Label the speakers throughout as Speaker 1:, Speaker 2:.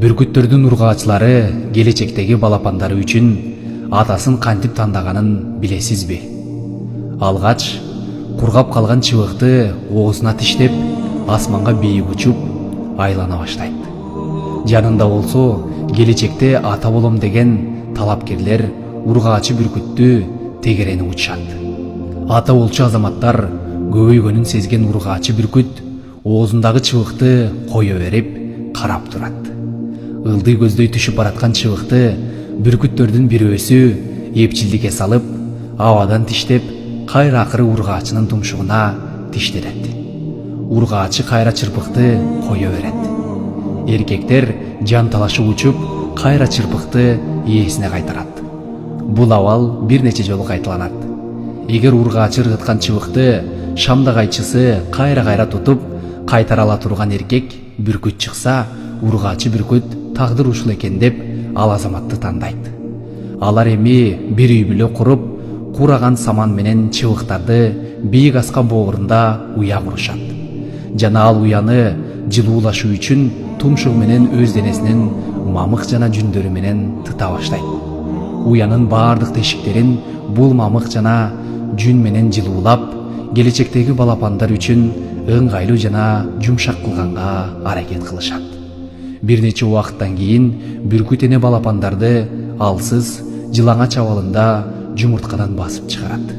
Speaker 1: Бүркүттөрдүн ургаачылары келечектеги балапандары үчүн атасын кантип тандаганын билесизби? Алгач кургап калган чыбыкты оозуна тиштеп, асманга бийик учуп, айлана баштайт. Жанында болсо, келечекте ата болом деген талапкерлер ургаачы бүркүттү тегерени учат. Ата болчу азаматтар көбөйгөнүн сезген ургаачы бүркүт оозундагы чыбыкты кое берип карап турат. Ылдый көздөй түшүп бараткан чыбыкты бүркүттөрдүн бирөөсү эпчилдикке салып, абадан тиштеп, кайра акыры ургаачынын тумшугуна тиштелет. Ургаачы кайра чырпыкты кое берет. Эркектер жан талашып учуп, кайра чырпыкты ээсине кайтарат. Бул абал бир нече жолу кайталанат. Эгер ургаачы ыргыткан чыбыкты шамдагайчысы кайра тутуп, кайтара ала турган эркек бүркүт чыкса, ургаачы бүркүт тагдыр ушул экен деп ал азаматты тандайт. Алар эми бир үй бүлө куруп, кураган саман менен чыбыктарды бийик аска боорунда уя курушат. Жана ал уяны жылуулашуу үчүн тумшугу менен өз денесинин мамык жана жүндөрү менен тыта баштайт. Уянын баардык тешиктерин бул мамык жана жүн менен жылуулап, келечектеги балапандар үчүн ыңгайлуу жана жумшак кылганга аракет кылышат. Бир нече убакыттан кийин бүркүт эне балапандарды алсыз жылаңач абалында жумурткадан басып чыгарат.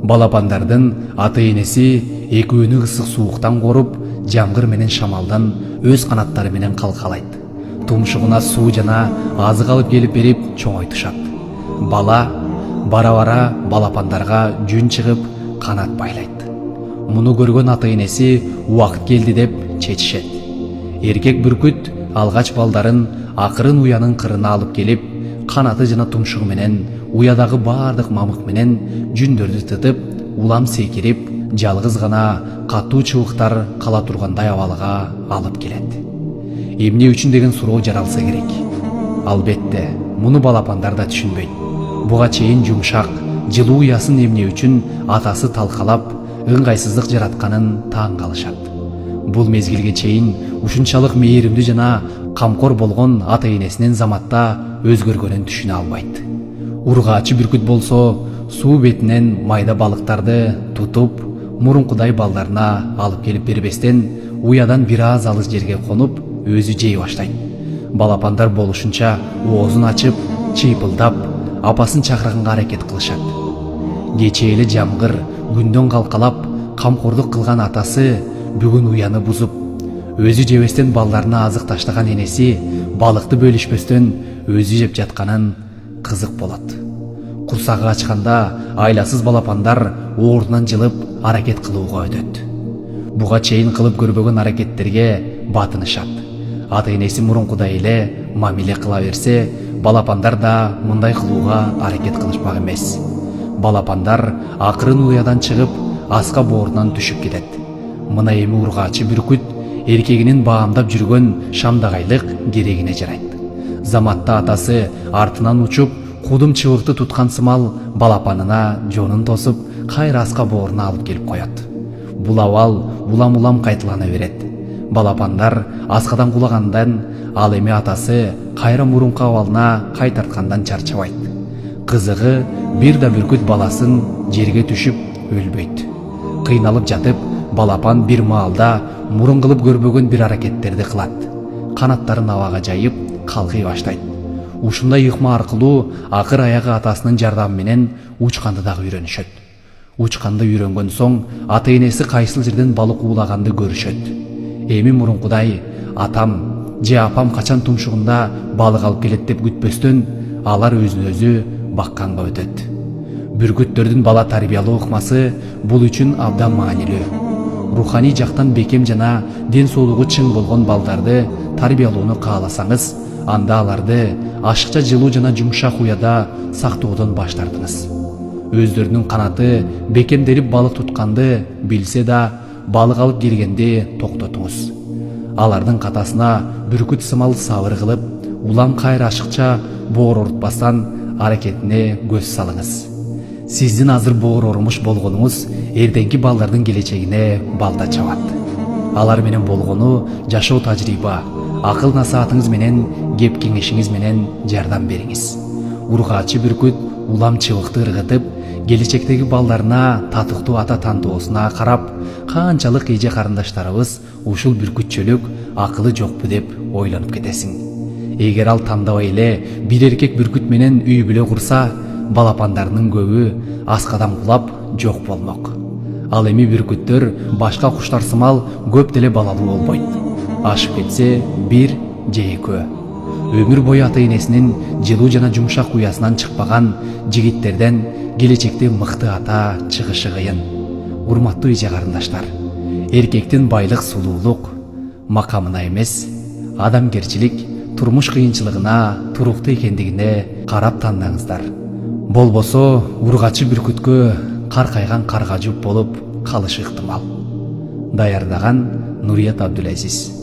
Speaker 1: Балапандардын ата-энеси экөөнү ысык сууктан коруп, жамгыр менен шамалдан өз канаттары менен калкалайт. Тумшугуна суу жана азык алып келип берип чоңойтушат. Бала бара-бара балапандарга жүн чыгып, канат байлайт. Муну көргөн ата-энеси убакыт келди деп чечишет. Эркек бүркүт алгач балдарын акырын уянын кырына алып келип, канаты жана тумшугу менен уядагы баардык мамык менен жүндөрдү тытып, улам секирип, жалгыз гана катуу чыбыктар кала тургандай абалга алып келет. Эмне үчүн деген суроо жаралса керек. Албетте, муну балапандар да түшүнбөйт. Буга чейин жумшак, жылуу уясын эмне үчүн атасы талкалап, ыңгайсыздык жаратканын таң калышат. Бул мезгилге чейин ушунчалык мээримдүү жана камкор болгон ата-энесинин заматта өзгөргөнүн түшүнө албайт. Ургаачы бүркүт болсо, суу бетинен майда балыктарды тутуп, мурункудай балдарына алып келип бербестен, уядан бир аз алыс жерге конуп, өзү жей баштайт. Балапандар болушунча оозун ачып, чыйпылдап, апасын чакырганга аракет кылышат. Кечээ эле жамгыр күндөн калкалап, камкордук кылган атасы бүгүн уяны бузуп, өзү жебестен балдарына азык таштаган энеси балыкты бөлүшпөстөн өзү жеп жатканын кызык болот. Курсагы ачканда айласыз балапандар ордунан жылып аракет кылууга өтөт. Буга чейин кылып көрбөгөн аракеттерге батынышат. Ата-энеси мурункудай эле мамиле кыла берсе, балапандар да мындай кылууга аракет кылышпак эмес. Балапандар акырын уядан чыгып, аска боорунан түшүп кетет. Мына эми ургаачы бүркүт эркегинин баамдап жүргөн шамдагайлык керегине жарайт. Заматта атасы артынан учуп, кудум чыбыкты туткан сымал балапанына жонун тосуп, кайра аска бооруна алып келип коет. Бул абал улам-улам кайталана берет. Балапандар аскадан кулагандан, ал эми атасы кайра мурунку абалына кайтарткандан чарчабайт. Кызыгы, бир да бүркүт баласын жерге түшүп өлбөйт. Кыйналып жатып, балапан бир маалда мурун кылып көрбөгөн бир аракеттерди кылат. Канаттарын абага жайып, калкый баштайт. Ушундай ыкма аркылуу акыр аягы атасынын жардамы менен учканды дагы үйрөнүшөт. Учканды үйрөнгөн соң ата-энеси кайсыл жерден балык уулаганды көрүшөт. Эми мурункудай атам же апам качан тумшугунда балык алып келет деп күтпөстөн, алар өзүн өзү бакканга өтөт. Бүркүттөрдүн бала тарбиялоо ыкмасы бул үчүн абдан маанилүү. Руханий жактан бекем жана ден соолугу чың болгон балдарды тарбиялоону кааласаңыз, анда аларды ашыкча жылуу жана жумшак уяда сактоодон баш тартыңыз. Өздөрүнүн канаты бекемделип балык тутканды билсе да, балык алып келгенди токтотуңуз. Алардын катасына бүркүт сымал сабыр кылып, улам кайра ашыкча боор орутпастан аракетине көз салыңыз. Сиздин азыр боор орумуш болгонуңуз эрдеңки балдардын келечегине балда чабат. Алар менен болгону жашоо тажрыйба, акыл насаатыңыз менен, кеп кеңешиңиз менен жардам бериңиз. Ургаачы бүркүт улам чыбыкты ыргытып, келечектеги балдарына татыктуу ата тандоосуна карап, канчалык эже карындаштарыбыз ушул бүркүтчөлүк акылы жокпу деп ойлонуп кетесиң. Эгер ал тандабай эле бир эркек бүркүт менен үй бүлө курса, балапандарынын көбү аскадан кулап жок болмок. Ал эми бүркүттөр башка куштар сымал көп деле балалуу болбойт. Ашып кетсе бир же экөө. Өмүр бою ата энесинин жылуу жана жумшак уясынан чыкпаган жигиттерден келечекте мыкты ата чыгышы кыйын. Урматтуу эже карындаштар, эркектин байлык, сулуулук макамына эмес, адамгерчилик, турмуш кыйынчылыгына, туруктуу экендигине карап тандаңыздар. Болбосо ургачы бүркүткө каркайган карга жуп болуп калышы ыктымал. Даярдаган Нурият Абдулазиз.